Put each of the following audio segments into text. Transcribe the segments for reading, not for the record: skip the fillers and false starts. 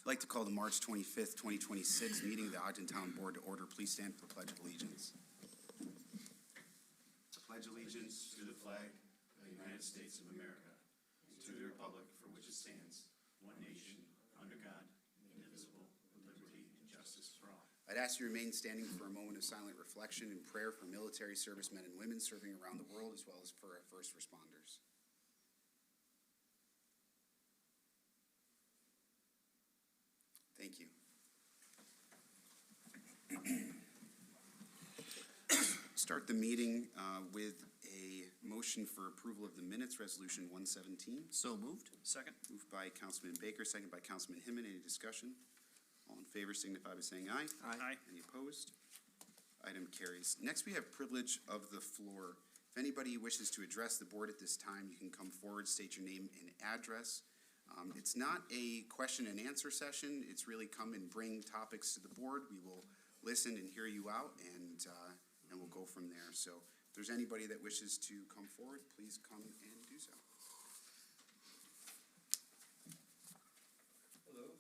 like to call the March 25th, 2026 meeting of the Ogden Town Board to order. Please stand for the Pledge of Allegiance. I pledge allegiance to the flag of the United States of America and to the republic for which it stands, one nation, under God, indivisible, with liberty and justice for all. I'd ask you to remain standing for a moment of silent reflection and prayer for military servicemen and women serving around the world, as well as for our first responders. Thank you. Start the meeting with a motion for approval of the minutes, Resolution 117. So moved. Second. Moved by Councilman Baker, second by Councilman Hinman. Any discussion? All in favor signify by saying aye. Aye. Any opposed? Item carries. Next, we have privilege of the floor. If anybody wishes to address the board at this time, you can come forward, state your name and address. It's not a question and answer session. It's really come and bring topics to the board. We will listen and hear you out, and we'll go from there. So if there's anybody that wishes to come forward, please come and do so. Hello.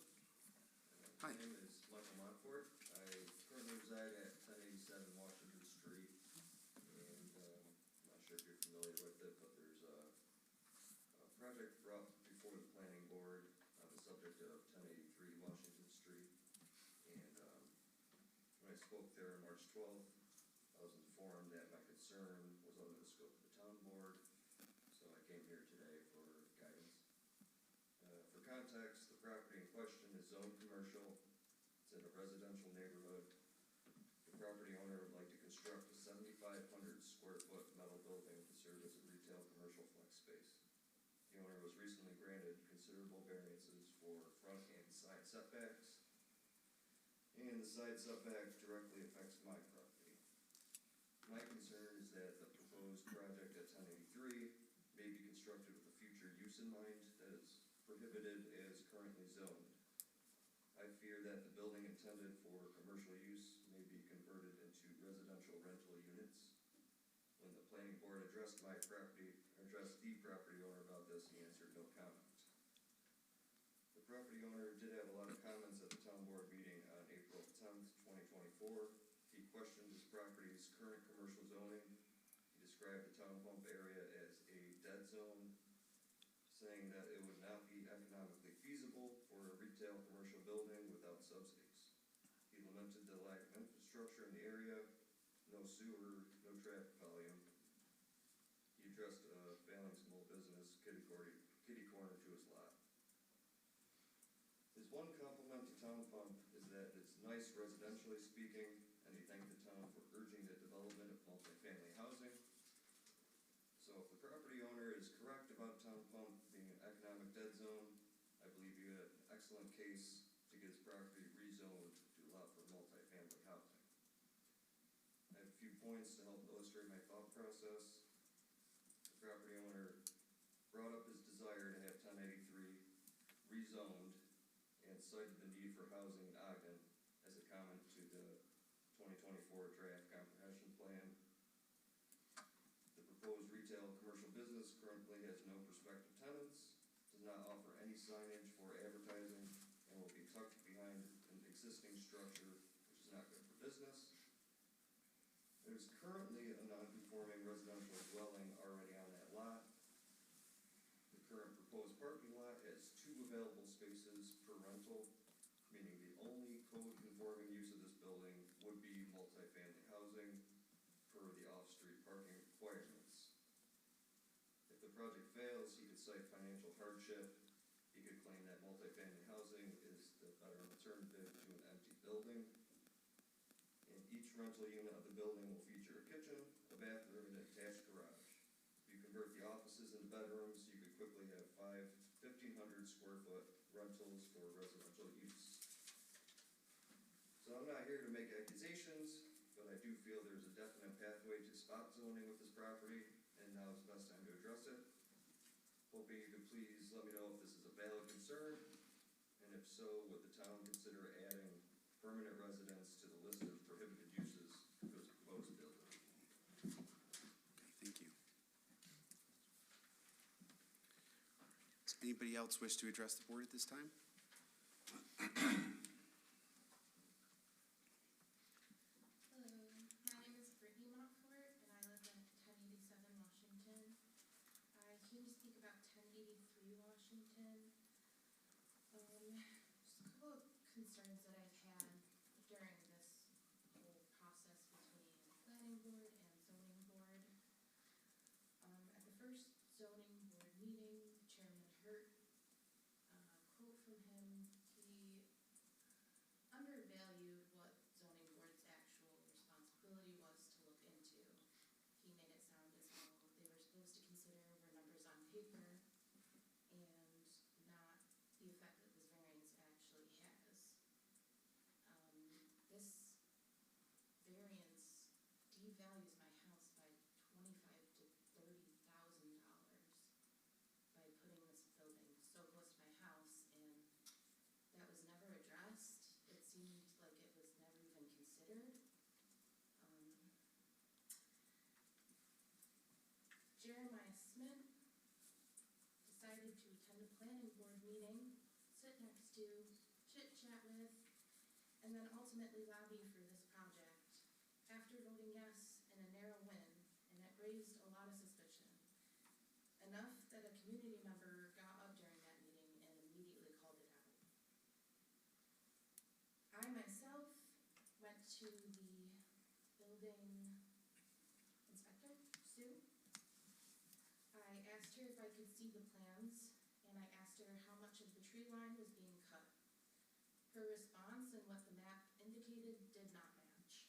Hi. My name is Michael Montfort. I currently reside at 1087 Washington Street, and I'm not sure if you're familiar with it, but there's a project brought before the planning board on the subject of 1083 Washington Street. And when I spoke there on March 12th, I was informed that my concern was under the scope of the town board, so I came here today for guidance. For context, the property in question is zoned commercial. It's in a residential neighborhood. The property owner would like to construct a 7,500 square foot metal building to serve as a retail commercial flex space. The owner was recently granted considerable variances for front and side setbacks, and the side setback directly affects my property. My concern is that the proposed project at 1083 may be constructed with a future use in mind that is prohibited as currently zoned. I fear that the building intended for commercial use may be converted into residential rental units. When the planning board addressed the property owner about this, he answered no comment. The property owner did have a lot of comments at the town board meeting on April 10th, 2024. He questioned his property's current commercial zoning. He described the town pump area as a dead zone, saying that it would not be economically feasible for a retail commercial building without subsidies. He lamented the lack of infrastructure in the area, no sewer, no traffic volume. He addressed a failing small business kitty corner to his lot. His one compliment to Town Pump is that it's nice residentially speaking, and he thanked the town for urging the development of multifamily housing. So if the property owner is correct about Town Pump being an economic dead zone, I believe you had an excellent case to get his property rezoned to allow for multifamily housing. I have a few points to help illustrate my thought process. The property owner brought up his desire to have 1083 rezoned and cited the need for housing in Ogden as a comment to the 2024 draft comprehension plan. The proposed retail commercial business currently has no prospective tenants, does not offer any signage for advertising, and will be tucked behind an existing structure, which is not good for business. There's currently a non-conforming residential dwelling already on that lot. The current proposed parking lot has 2 available spaces per rental, meaning the only code-conforming use of this building would be multifamily housing per the off-street parking requirements. If the project fails, he could cite financial hardship. He could claim that multifamily housing is the better alternative to an empty building. And each rental unit of the building will feature a kitchen, a bathroom, and an attached garage. If you convert the offices into bedrooms, you could quickly have 5 1,500 square foot rentals for residential use. So I'm not here to make accusations, but I do feel there's a definite pathway to spot zoning with this property, and now is the best time to address it. Hoping you could please let me know if this is a valid concern, and if so, would the town consider adding permanent residence to the list of prohibited uses for this proposed building? Okay, thank you. Does anybody else wish to address the board at this time? concerns that I've had during this whole process between planning board and zoning board. At the first zoning board meeting, Chairman Hurt, quote from him, he undervalued what zoning board's actual responsibility was to look into. He made it sound as though they were supposed to consider were numbers on paper and not the effect that this variance actually has. This variance devalues my house by $25,000 to $30,000 by putting this building so close to my house, and that was never addressed. It seemed like it was never even considered. Jeremiah Smith decided to attend a planning board meeting, sit next to, chit-chat with, and then ultimately lobby for this project. After voting yes in a narrow win, and it raised a lot of suspicion. Enough that a community member got up during that meeting and immediately called it out. I myself went to the building inspector, Sue. I asked her if I could see the plans, and I asked her how much of the tree line was being cut. Her response and what the map indicated did not match.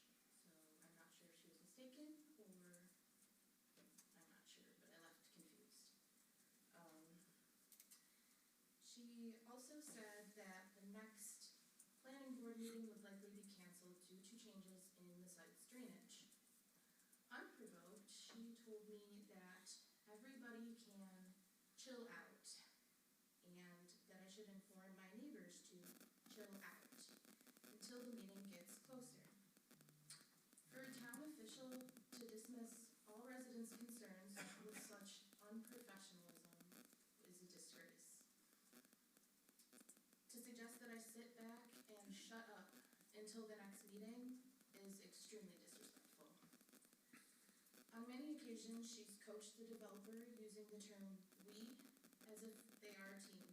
So I'm not sure if she was mistaken, or I'm not sure, but I left confused. She also said that the next planning board meeting would likely be canceled due to changes in the site's drainage. Unprovoked, she told me that everybody can chill out and that I should inform my neighbors to chill out until the meeting gets closer. For a town official to dismiss all residents' concerns with such unprofessionalism is a disgrace. To suggest that I sit back and shut up until the next meeting is extremely disrespectful. On many occasions, she's coached the developer using the term "we" as if they are a team.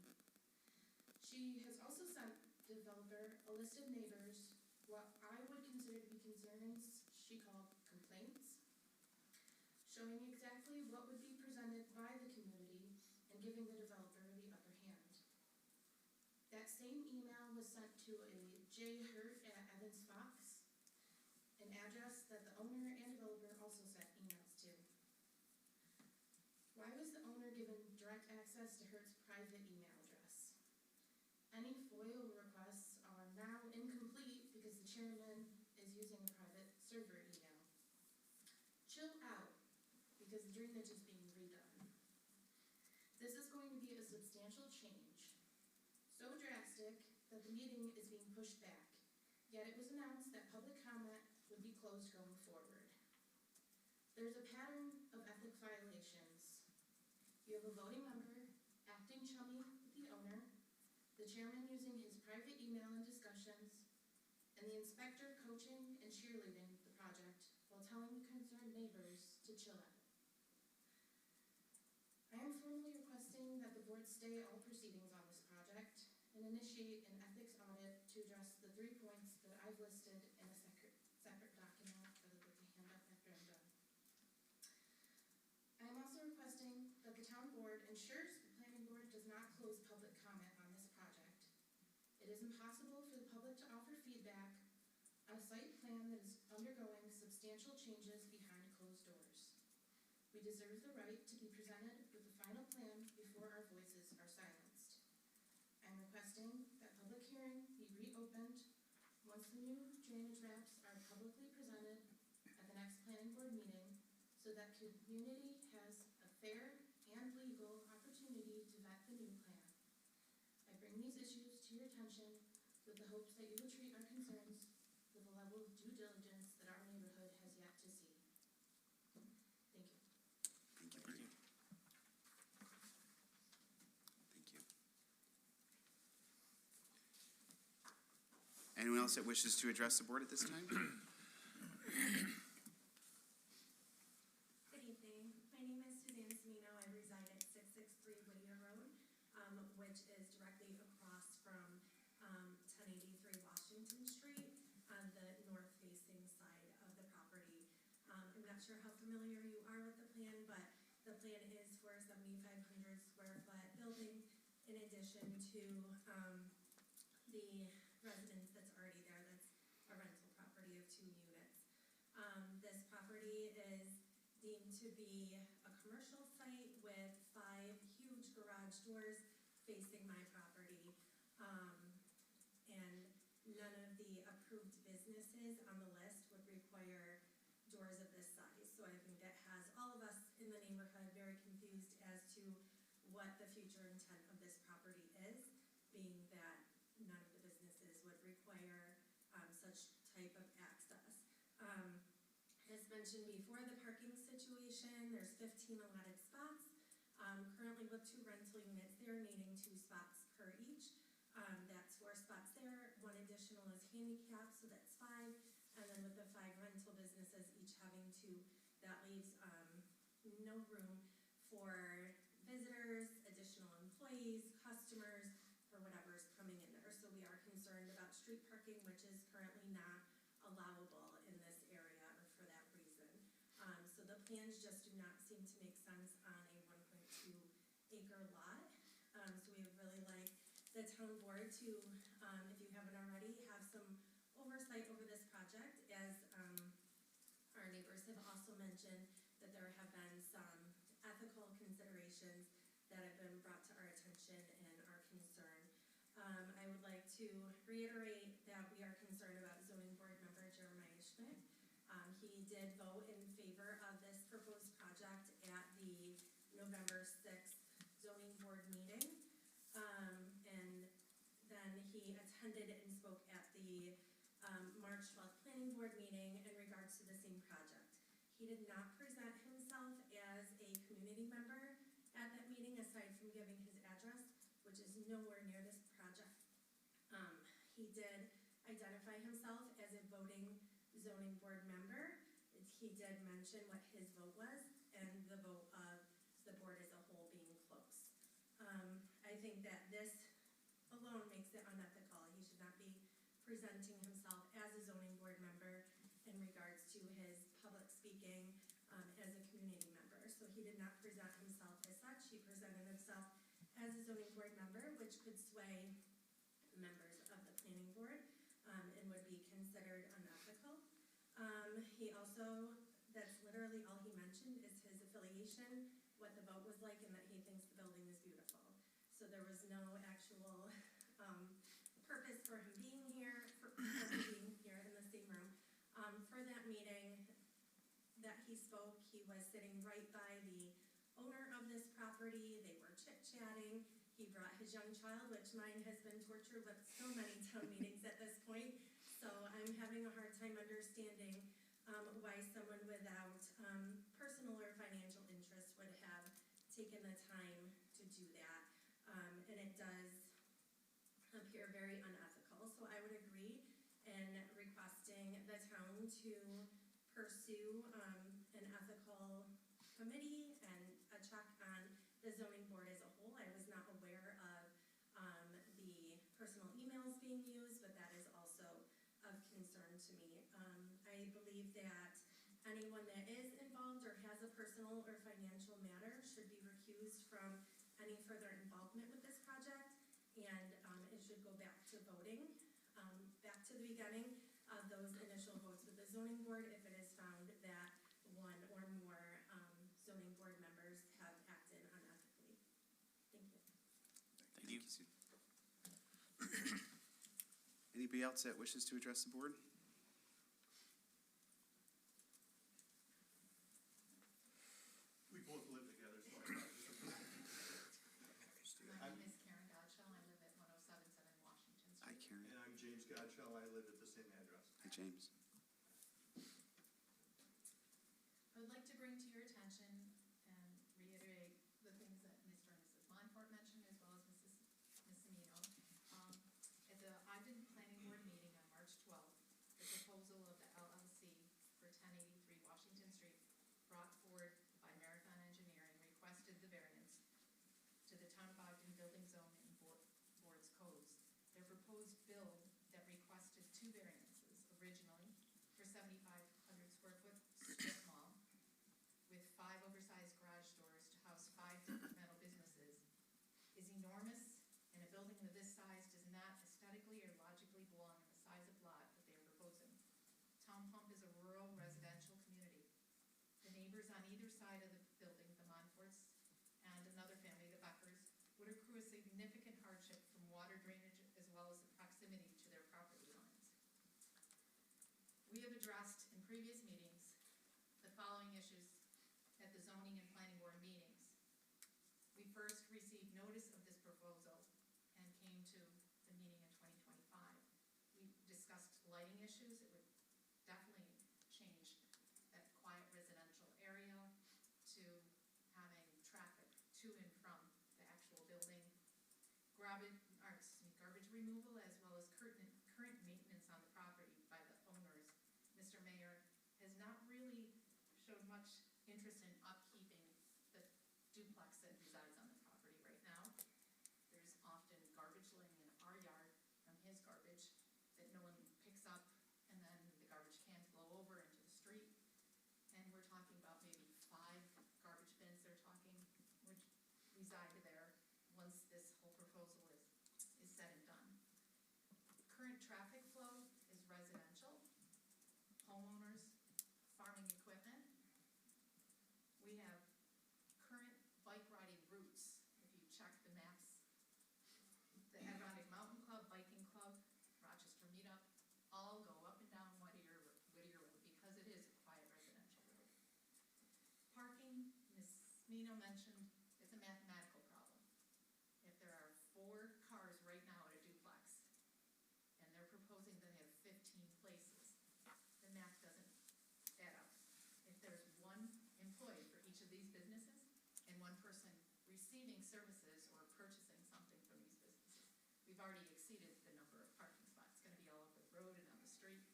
She has also sent the developer a list of neighbors, what I would consider to be concerns she called complaints, showing exactly what would be presented by the community and giving the developer the upper hand. That same email was sent to a J. Hurt at Evans Fox, an address that the owner and developer also sent emails to. Why was the owner given direct access to Hurt's private email address? Any FOIL requests are now incomplete because the chairman is using a private server email. Chill out, because the drainage is being redone. This is going to be a substantial change, so drastic that the meeting is being pushed back, yet it was announced that public comment would be closed going forward. There's a pattern of ethic violations. You have a voting member acting chummy with the owner, the chairman using his private email in discussions, and the inspector coaching and cheerleading the project while telling the concerned neighbors to chill out. I am formally requesting that the board stay all proceedings on this project and initiate an ethics audit to address the 3 points that I've listed in a separate document that I'll put the hand up after I'm done. I am also requesting that the town board ensures the planning board does not close public comment on this project. It is impossible for the public to offer feedback on a site plan that is undergoing substantial changes behind closed doors. We deserve the right to be presented with the final plan before our voices are silenced. I am requesting that public hearing be reopened once the new drainage maps are publicly presented at the next planning board meeting so that community has a fair and legal opportunity to vet the new plan. I bring these issues to your attention with the hopes that you will treat our concerns with a level of due diligence that our neighborhood has yet to see. Thank you. Thank you, Bree. Thank you. Anyone else that wishes to address the board at this time? Good evening. My name is Suzanne Semino. I reside at 663 Whittier Road, which is directly across from 1083 not sure how familiar you are with the plan, but the plan is for a 7,500 square foot building in addition to, the residence that's already there, that's a rental property of 2 units. This property is deemed to be a commercial site with 5 huge garage doors facing my property. And none of the approved businesses on the list would require doors of this size. So I think that has all of us in the neighborhood very confused as to what the future intent of this property is, being that none of the businesses would require such type of access. As mentioned before, the parking situation, there's 15 allotted spots. Currently with 2 rental units, they're needing 2 spots per each. That's 4 spots there, 1 additional is handicap, so that's 5. And then with the 5 rental businesses, each having 2, that leaves no room for visitors, additional employees, customers, or whatever's coming in there. So we are concerned about street parking, which is currently not allowable in this area for that reason. So the plans just do not seem to make sense on a 1.2 acre lot. So we would really like the town board to, if you haven't already, have some oversight over this project, as our neighbors have also mentioned that there have been some ethical considerations that have been brought to our attention and our concern. I would like to reiterate that we are concerned about zoning board member Jeremiah Schmidt. He did vote in favor of this proposed project at the November 6th zoning board meeting. And then he attended and spoke at the March 12th planning board meeting in regards to the same project. He did not present himself as a community member at that meeting, aside from giving his address, which is nowhere near this project. He did identify himself as a voting zoning board member. He did mention what his vote was and the vote of the board as a whole being close. I think that this alone makes it unethical. He should not be presenting himself as a zoning board member in regards to his public speaking as a community member. So he did not present himself as such. He presented himself as a zoning board member, which could sway members of the planning board and would be considered unethical. He also, that's literally all he mentioned is his affiliation, what the vote was like, and that he thinks the building is beautiful. So there was no actual purpose for him being here, for him being here in the same room. For that meeting that he spoke, he was sitting right by the owner of this property. They were chit-chatting. He brought his young child, which mine has been tortured with so many town meetings at this point. So I'm having a hard time understanding why someone without personal or financial interest would have taken the time to do that. And it does appear very unethical. So I would agree in requesting the town to pursue an ethical committee and a check on the zoning board as a whole. I was not aware of the personal emails being used, but that is also of concern to me. I believe that anyone that is involved or has a personal or financial matter should be recused from any further involvement with this project, and it should go back to voting, back to the beginning of those initial votes with the zoning board if it is found that one or more zoning board members have acted unethically. Thank you. Thank you, Sue. Anybody else that wishes to address the board? We both live together, so My name is Karen Godshall. I live at 1077 Washington Hi, Street. Karen. and I'm James Godshall. I live at the same address. Hi, James. I would like to bring to your attention and reiterate the things that Mr. and Mrs. Montfort mentioned, as well as Ms. Semino. At the Ogden Planning Board meeting on March 12th, the proposal of the LLC for 1083 Washington Street brought forward by Marathon Engineering requested the variance to the Town of Ogden Building Zone and Board's codes. Their proposed build that requested 2 variances originally for 7,500 square foot strip mall side of the building, the Monforts, and another family, the Beckers, would accrue a significant hardship from water drainage as well as the proximity to their property lines. We have addressed in previous meetings the following issues at the zoning and planning board meetings. We first received notice of this proposal and came to the meeting in 2025. We discussed lighting issues. It would definitely change that quiet residential area to having traffic to and from the actual building. Garbage removal as well as current maintenance on the property by the owners. Mr. Mayor has not really showed much interest in upkeeping the duplex that resides on the property right now. There's often garbage laying in our yard from his garbage that no one picks up, and then the garbage cans blow over into the street. And we're talking about maybe 5 garbage bins they're talking would reside there once this whole proposal is said and done. Current traffic flow is residential, homeowners, farming equipment. We have current bike riding routes. If you check the maps, the Adirondack Mountain Club, Biking Club, Rochester Meetup, all go up and down Whittier Road because it is a quiet residential road. Parking, Ms. Mino mentioned, it's a mathematical problem. If there are 4 cars right now at a duplex, and they're proposing that they have 15 places, the math doesn't add up. If there's 1 employee for each of these businesses, and 1 person receiving services or purchasing something from these businesses, we've already exceeded the number of parking spots. It's gonna be all over the road and on the street.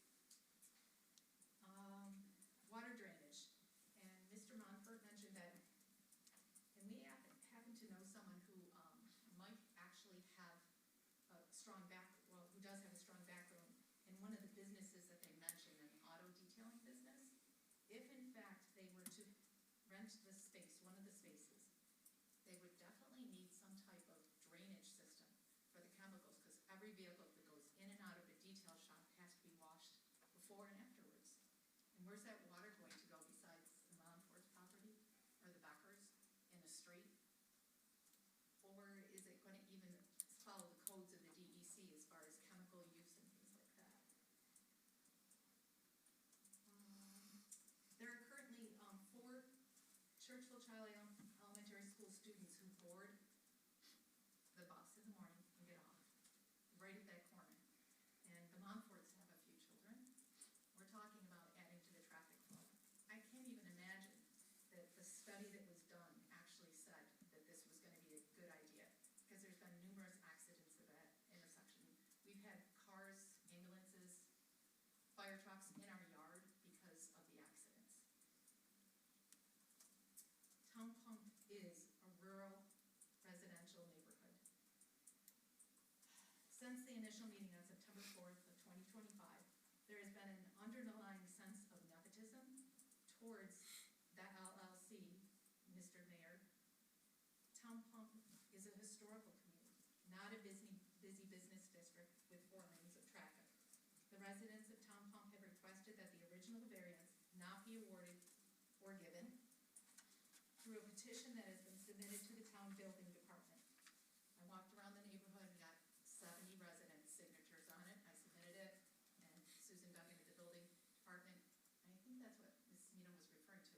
Water drainage, and Mr. Monfort mentioned that, and we happen to know someone who might actually have a strong who does have a strong background in one of the businesses that they mentioned, an auto detailing business. If in fact they were to rent the space, one of the spaces, they would definitely need some type of drainage system for the chemicals, because every vehicle that goes in and out of a detail shop has to be washed before and afterwards. And where's that water going to go besides the Monfort's property or the Beckers in the street? Or is it going to even follow the codes of the DEC as far as chemical use and things like that? There are currently 4 Churchville Child Elementary School students who board the bus in the morning and get off right at that corner. And the Monforts have a few children. We're talking about adding to the traffic flow. I can't even imagine that the study that was done actually said that this was going to be a good idea, because there's been numerous accidents at that intersection. We've had cars, ambulances, fire trucks in our yard because of the accidents. Town Pump is a rural residential neighborhood. Since the initial meeting on September 4th of 2025, there has been an underlying sense of nepotism towards the LLC, Mr. Mayor. Town Pump is a historical community, not a busy business district with 4 lanes of traffic. The residents of Town Pump have requested that the original variance not be awarded or given through a petition that has been submitted to the town building department. I walked around the neighborhood and got 70 residents' signatures on it. I submitted it, and Susan Duggan at the building department, and I think that's what Ms. Mino was referring to,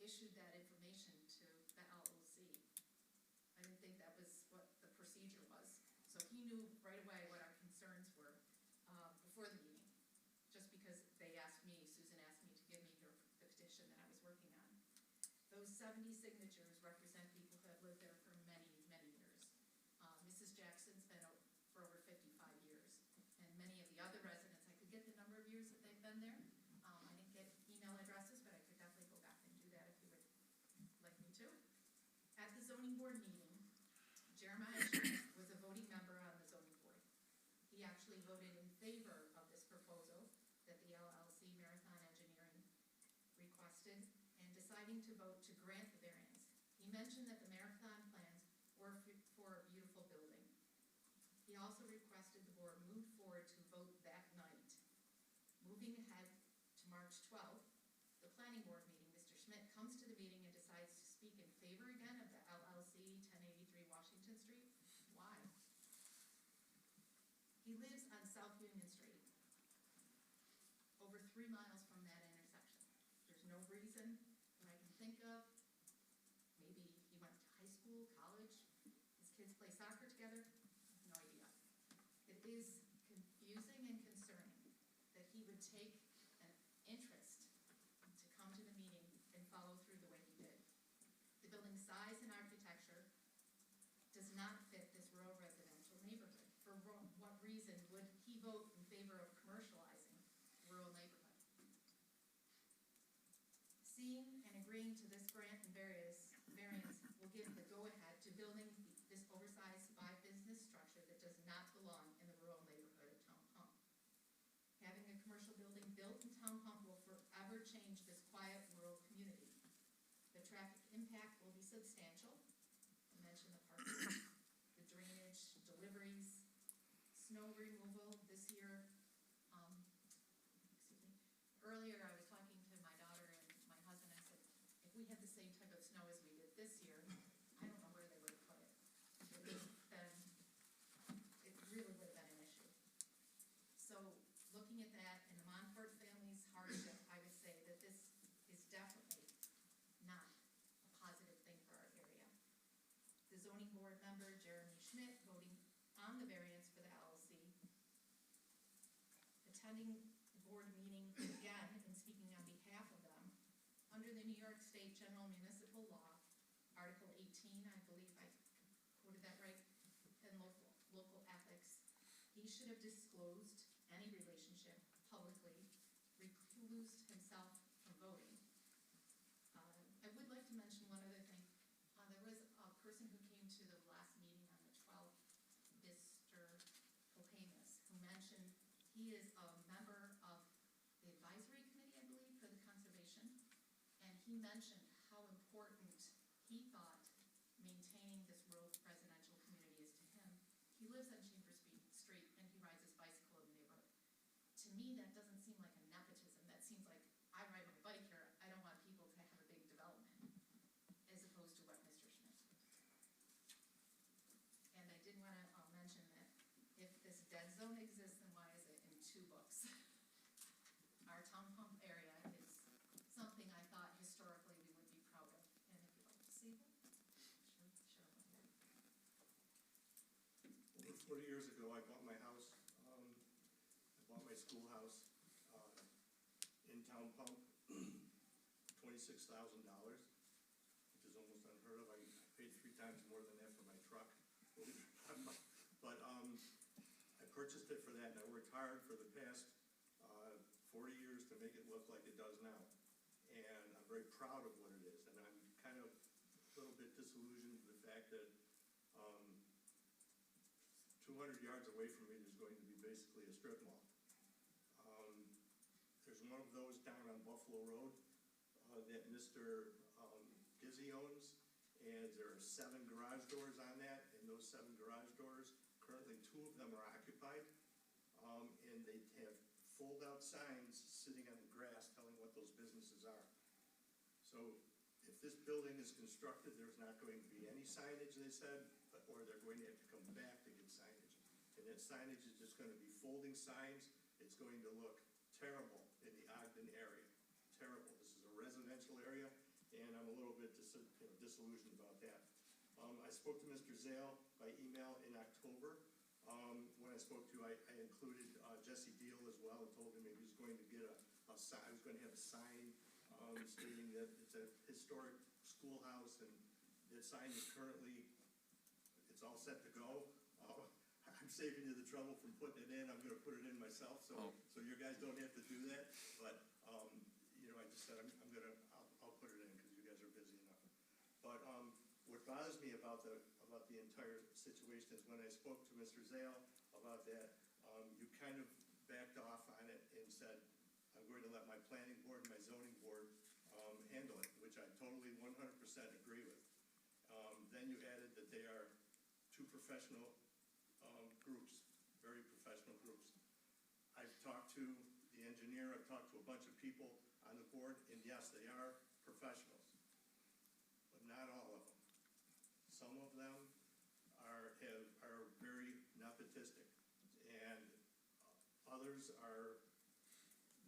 issued that information to the LOC. I didn't think that was what the procedure was. So he knew right away what our concerns were before the meeting, just because they asked me, Susan asked me to give me the petition that I was working on. Those 70 signatures represent people who have lived there for many, many years. Mrs. Jackson's been for over 55 years, and many of the other residents, I could get the number of years that they've been there. I didn't get email addresses, but I could definitely go back and do that if you would like me to. At the zoning board meeting, Jeremiah Schmidt was a voting member on the zoning board. He actually voted in favor of this proposal that the LLC Marathon Engineering requested, and deciding to vote to grant the variance. He mentioned that the Marathon plans were for a beautiful building. He also requested the board move forward to vote that night. Moving ahead to March 12th, the planning board meeting, Mr. Schmidt comes to the meeting and decides He lives on South Union Street, over 3 miles from that intersection. There's no reason that I can think of. Maybe he went to high school, college, his kids play soccer together, no idea. It is confusing and concerning that he would take an interest to come to the meeting and follow through the way he did. The building size and architecture does not fit this rural residential neighborhood. For what reason would he vote in favor of commercializing rural neighborhood? Seeing and agreeing to this grant and variance will give the go-ahead to building this oversized five-business structure that does not belong in the rural neighborhood of Town Pump. Having a commercial building built in Town Pump will forever change this quiet rural community. The traffic impact will be substantial. I mentioned the parking, the drainage, deliveries, snow removal this year. Earlier I was talking to my daughter and my husband. I said, if we had the same type of snow as we did this year, I don't know where they would have put it. It really would have been an issue. So looking at that and the Montfort family's hardship, I would say that this is definitely not a positive thing for our area. The zoning board member, Jeremy Schmidt, voting on the variance for the LLC, attending the board meeting again and speaking on behalf of them, under the New York State General Municipal Law, Article 18, I believe I quoted that right, and local ethics, he should have disclosed any relationship publicly, reclused himself from voting. I would like to mention one other thing. There was a person who came to the last meeting on the 12th, Mr. Kopanis, who mentioned he is a member of the advisory committee, I believe, for the conservation, and he mentioned how important he thought maintaining this rural residential community is to him. He lives on Chambers Street and he rides his bicycle in the neighborhood. To me, that doesn't seem like a nepotism. That seems like, I ride my bike here, I don't want people to have a big development, as opposed to what Mr. Schmidt did. And I did want to mention that if this dead zone exists, then why is it in 2 books? Our Town Pump area is something I thought historically we would be proud of. And if you'd like to see them, sure. Over 40 years ago, I bought my house, I bought my schoolhouse in Town Pump, $26,000, which is almost unheard of. I paid 3 times more than that for my truck. But I purchased it for that, and I worked hard for the past 40 years to make it look like it does now. And I'm very proud of what it is, and I'm kind of a little bit disillusioned with the fact that 200 yards away from me is going to be basically a strip mall. There's one of those down on Buffalo Road that Mr. Gizzy owns, and there are 7 garage doors on that, and those 7 garage doors, currently 2 of them are occupied, and they have fold-out signs sitting on the grass telling what those businesses are. So if this building is constructed, there's not going to be any signage, they said, or they're going to have to come back to get signage. And that signage is just going to be folding signs. It's going to look terrible in the Ogden area, terrible. This is a residential area, and I'm a little bit disillusioned about that. I spoke to Mr. Zale by email in October. When I spoke to, I included Jesse Deal as well, and told him he was going to get a sign, I was going to have a sign stating that it's a historic schoolhouse, and that sign is currently, it's all set to go. I'm saving you the trouble from putting it in. I'm going to put it in myself, so you guys don't have to do that. But I just said I'll put it in because you guys are busy enough. But what bothers me about the entire situation is when I spoke to Mr. Zale about that, you kind of backed off on it and said, I'm going to let my planning board and my zoning board handle it, which I totally 100% agree with. Then you added that they are 2 professional groups, very professional groups. I've talked to the engineer, I've talked to a bunch of people on the board, and yes, they are professionals, but not all of them. Some of them are very nepotistic, and boards are,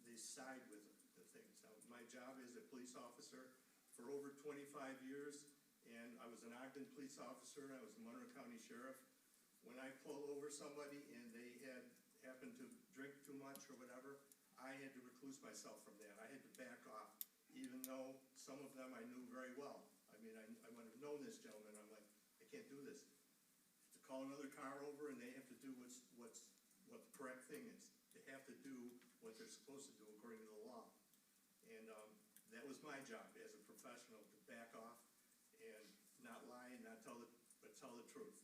they side with the things. Now, my job is a police officer for over 25 years, and I was an Ogden police officer, and I was a Monroe County Sheriff. When I pull over somebody and they happened to drink too much or whatever, I had to recluse myself from that. I had to back off, even though some of them I knew very well. I mean, I would have known this gentleman. I'm like, I can't do this. To call another car over and they have to do what the correct thing is. They have to do what they're supposed to do according to the law. And that was my job as a professional, to back off and not lie and not tell but tell the truth.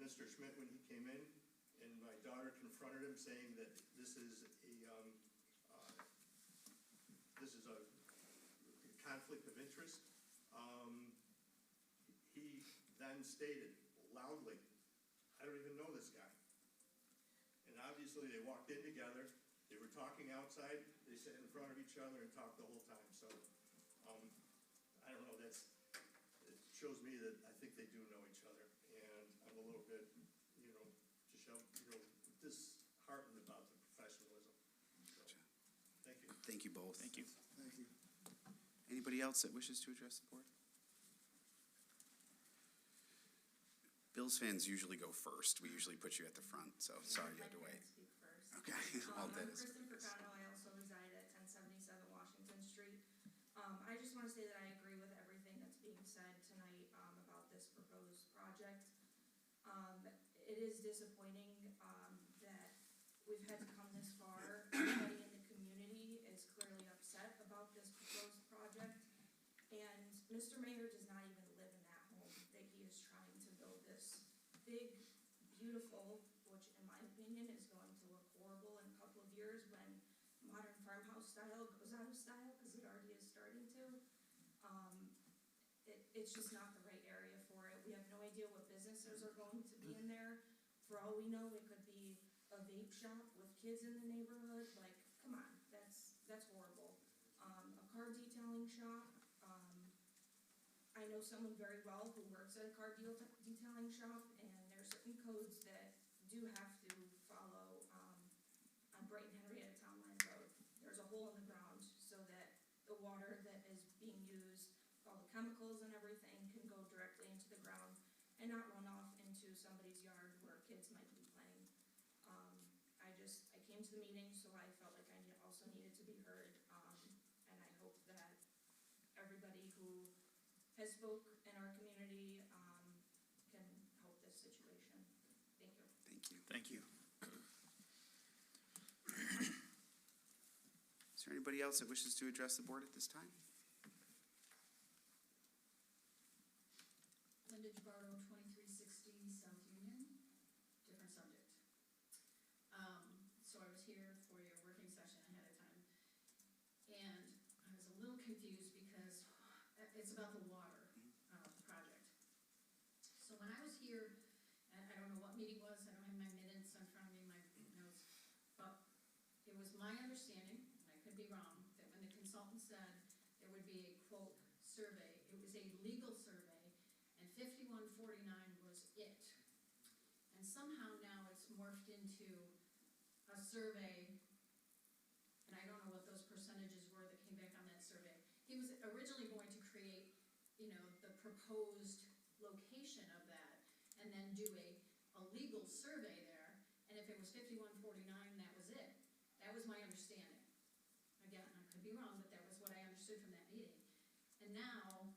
Mr. Schmidt, when he came in, and my daughter confronted him saying that this is a conflict of interest, he then stated loudly, I don't even know this guy. And obviously they walked in together, they were talking outside, they sat in front of each other and talked the whole time. So, I don't know, it shows me that I think they do know each other. And I'm a little bit, disheartened about the professionalism. So, thank you. Thank you both. Thank you. Thank you. Anybody else that wishes to address the board? Bills fans usually go first. We usually put you at the front, so sorry you had to wait. Okay, all I'm that is. Kristen Percano, I also reside at 1077 Washington Street. I just want to say that I agree with everything that's being said tonight about this proposed project. It is disappointing that we've had to come this far. Everybody in the community is clearly upset about this proposed project. And Mr. Mayor does not even live in that home that he is trying to build this big, beautiful, which in my opinion is going to look horrible in a couple of years when modern farmhouse style goes out of style, because it already is starting to. It's just not the right area for it. We have no idea what businesses are going to be in there. For all we know, it could be a vape shop with kids in the neighborhood. Like, come on, that's horrible. A car detailing shop. I know someone very well who works at a car detailing shop, and there are certain codes that do have to follow on Brighton Henrietta Town Line Road. There's a hole in the ground so that the water that is being used, all the chemicals and everything, can go directly into the ground and not run off into somebody's yard where kids might be playing. I came to the meeting, so I felt like I also needed to be heard, and I hope that everybody who has spoke in our community can help this situation. Thank you. Thank you. Thank you. Is there anybody else that wishes to address the board at this time? Linda Gibardo, 2360 South Union, different subject. So I was here for your working session ahead of time, and I was a little confused because it's about the water project. So when I was here, and I don't know what meeting it was, I don't have my minutes in front of me, my notes, but it was my understanding, and I could be wrong, that when the consultant said there would be a quote survey, it was a legal survey, and 5149 was it. And somehow now it's morphed into a survey, and I don't know what those percentages were that came back on that survey. He was originally going to create, the proposed location of that, and then do a legal survey there, and if it was 5149, that was it. That was my understanding. Again, I could be wrong, but that was what I understood from that meeting. And now,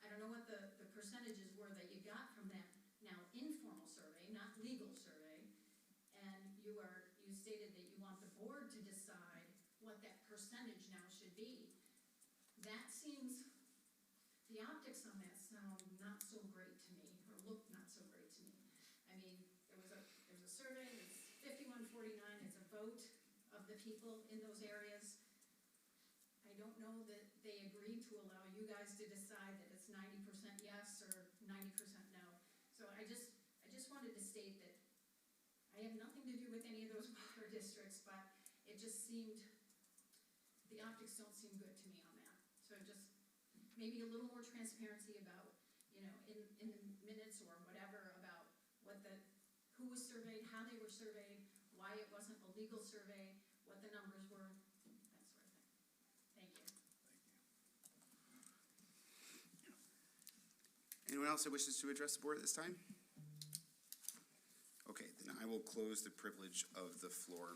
I don't know what the percentages were that you got from that now informal survey, not legal survey, and you stated that you want the board to decide what that percentage now should be. That seems, the optics on that sound not so great to me, or look not so great to me. I mean, there's a survey, it's 5149, it's a vote of the people in those areas. I don't know that they agreed to allow you guys to decide that it's 90% yes or 90% no. So I just wanted to state that I have nothing to do with any of those water districts, but it just seemed, the optics don't seem good to me on that. So just maybe a little more transparency about, in the minutes or whatever, about who was surveyed, how they were surveyed, why it wasn't a legal survey, what the numbers were, that sort of thing. Thank you. Anyone else that wishes to address the board at this time? Okay, then I will close the privilege of the floor.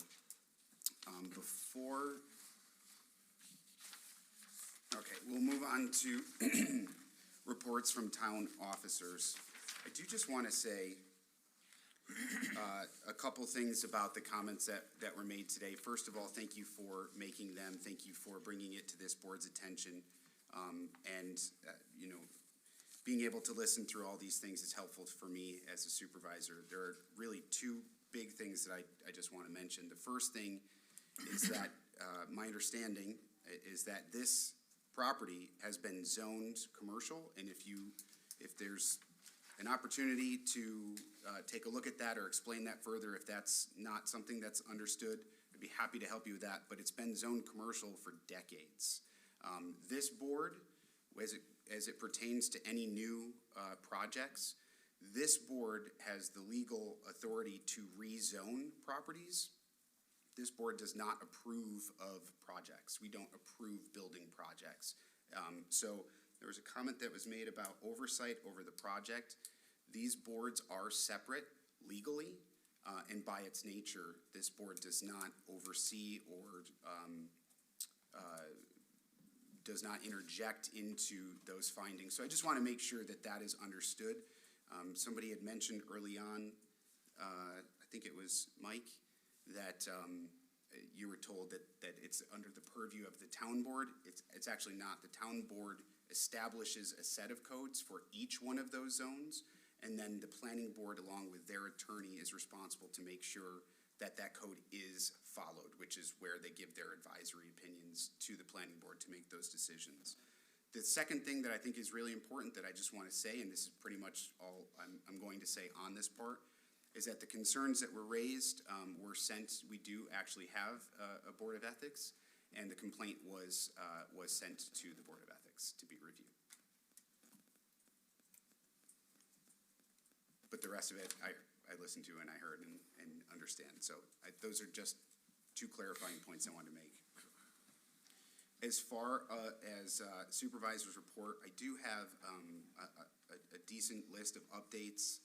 We'll move on to reports from town officers. I do just want to say a couple things about the comments that were made today. First of all, thank you for making them. Thank you for bringing it to this board's attention. Being able to listen through all these things is helpful for me as a supervisor. There are really two big things that I just want to mention. The first thing is that my understanding is that this property has been zoned commercial, and if there's an opportunity to take a look at that or explain that further, if that's not something that's understood, I'd be happy to help you with that, but it's been zoned commercial for decades. This board, as it pertains to any new projects, this board has the legal authority to rezone properties. This board does not approve of projects. We don't approve building projects. So there was a comment that was made about oversight over the project. These boards are separate legally, and by its nature, this board does not oversee or does not interject into those findings. So I just want to make sure that that is understood. Somebody had mentioned early on, I think it was Mike, that you were told that it's under the purview of the town board. It's actually not. The town board establishes a set of codes for each one of those zones, and then the planning board, along with their attorney, is responsible to make sure that that code is followed, which is where they give their advisory opinions to the planning board to make those decisions. The second thing that I think is really important that I just want to say, and this is pretty much all I'm going to say on this part, is that the concerns that were raised were sent. We do actually have a Board of Ethics, and the complaint was sent to the Board of Ethics to be reviewed. But the rest of it, I listened to and I heard and understand. So those are just two clarifying points I wanted to make. As far as supervisor's report, I do have a decent list of updates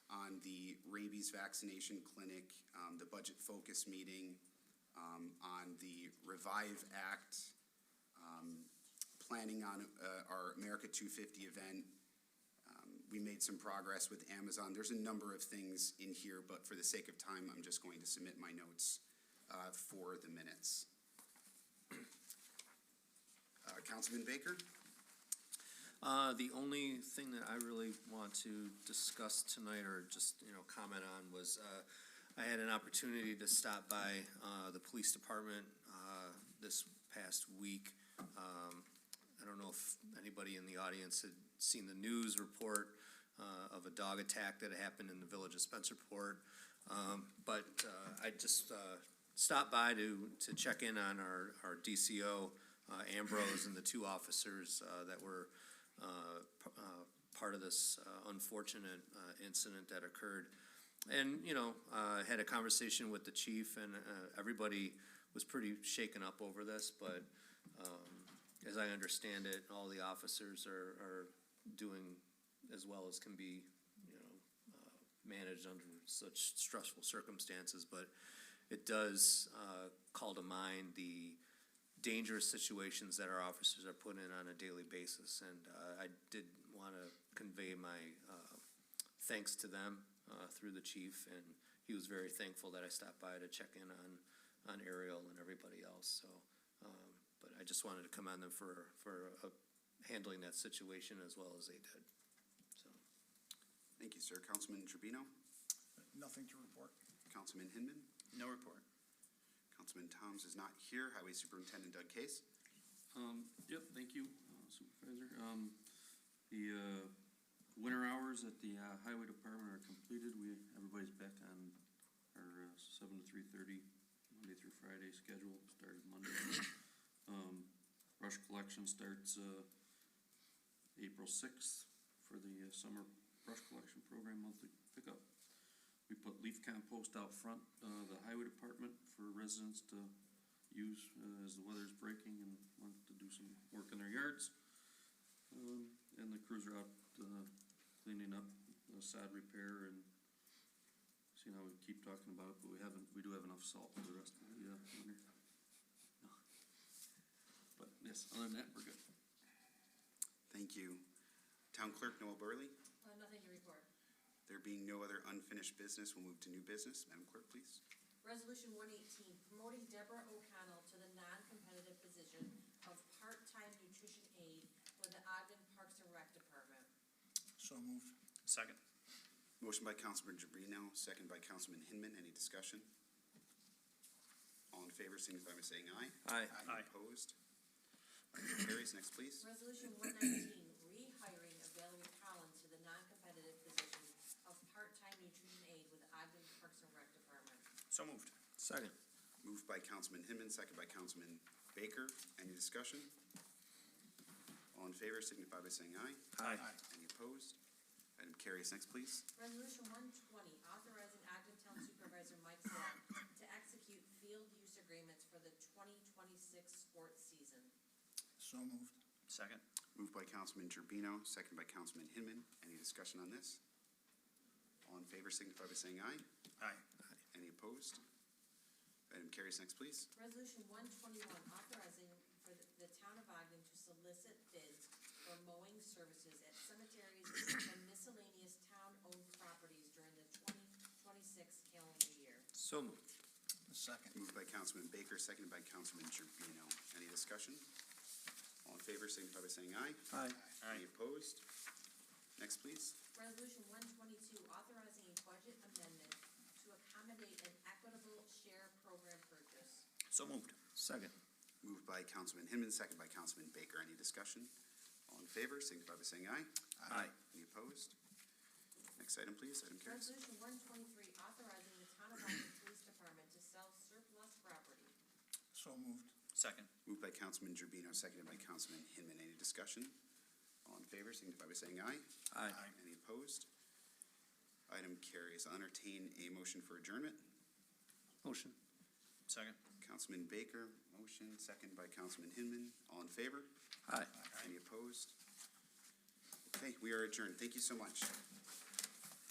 on the rabies vaccination clinic, the budget focus meeting, on the Revive Act, planning on our America 250 event. We made some progress with Amazon. There's a number of things in here, but for the sake of time, I'm just going to submit my notes for the minutes. Councilman Baker? The only thing that I really want to discuss tonight or just, comment on was I had an opportunity to stop by the police department this past week. I don't know if anybody in the audience had seen the news report of a dog attack that happened in the village of Spencerport. But I just stopped by to check in on our DCO, Ambrose, and the two officers that were part of this unfortunate incident that occurred. And, had a conversation with the chief, and everybody was pretty shaken up over this, but as I understand it, all the officers are doing as well as can be, managed under such stressful circumstances. But it does call to mind the dangerous situations that our officers are put in on a daily basis. And I did want to convey my thanks to them through the chief, and he was very thankful that I stopped by to check in on Ariel and everybody else. So, but I just wanted to commend them for handling that situation as well as they did. So, Thank you, sir. Councilman Tribino? Nothing to report. Councilman Hinman? No report. Councilman Toms is not here. Highway Superintendent Doug Case? Yep, thank you, Supervisor. The winter hours at the Highway Department are completed. Everybody's back on our 7 to 3:30 Monday through Friday schedule. Started Monday. Brush collection starts April 6th for the summer brush collection program monthly pickup. We put leaf compost out front the Highway Department for residents to use as the weather's breaking and want to do some work in their yards. And the crews are out cleaning up sod repair and seeing how we keep talking about it, but we do have enough salt for the rest of the winter. But yes, other than that, we're good. Thank you. Town Clerk Noel Burley. Nothing to report. There being no other unfinished business, we'll move to new business. Madam Clerk, please. Resolution 118, promoting Deborah O'Connell to the non-competitive position of part-time nutrition aide with the Ogden Parks and Rec Department. So moved. Second. Motion by Councilman Jabrino, second by Councilman Hinman. Any discussion? All in favor, signify by saying aye. Aye. Any opposed? Item carries. Next, please. Resolution 119, rehiring of Valerie Collins to the non-competitive position of part-time nutrition aide with the Ogden Parks and Rec Department. So moved. Second. Moved by Councilman Hinman, second by Councilman Baker. Any discussion? All in favor, signify by saying aye. Aye. Any opposed? Item carries. Next, please. Resolution 120, authorizing Ogden Town Supervisor Mike Zell to execute field use agreements for the 2026 sports season. So moved. Second. Moved by Councilman Gerbino, second by Councilman Hinman. Any discussion on this? All in favor, signify by saying aye. Aye. Any opposed? Item carries. Next, please. Resolution 121, authorizing for the town of Ogden to solicit bids for mowing services at cemeteries and miscellaneous town-owned properties during the 2026 calendar year. So moved. Second. Moved by Councilman Baker, seconded by Councilman Gerbino. Any discussion? All in favor, signify by saying aye. Aye. Any opposed? Next, please. Resolution 122, authorizing a budget amendment to accommodate an equitable share program purchase. So moved. Second. Moved by Councilman Hinman, seconded by Councilman Baker. Any discussion? All in favor, signify by saying aye. Aye. Any opposed? Next item, please. Item carries. Resolution 123, authorizing the town of Ogden Police Department to sell surplus property. So moved. Second. Moved by Councilman Gerbino, seconded by Councilman Hinman. Any discussion? All in favor, signify by saying aye. Aye. Any opposed? Item carries. I'll entertain a motion for adjournment. Motion. Second. Councilman Baker, motion, second by Councilman Hinman. All in favor? Aye. Any opposed? Okay, we are adjourned. Thank you so much.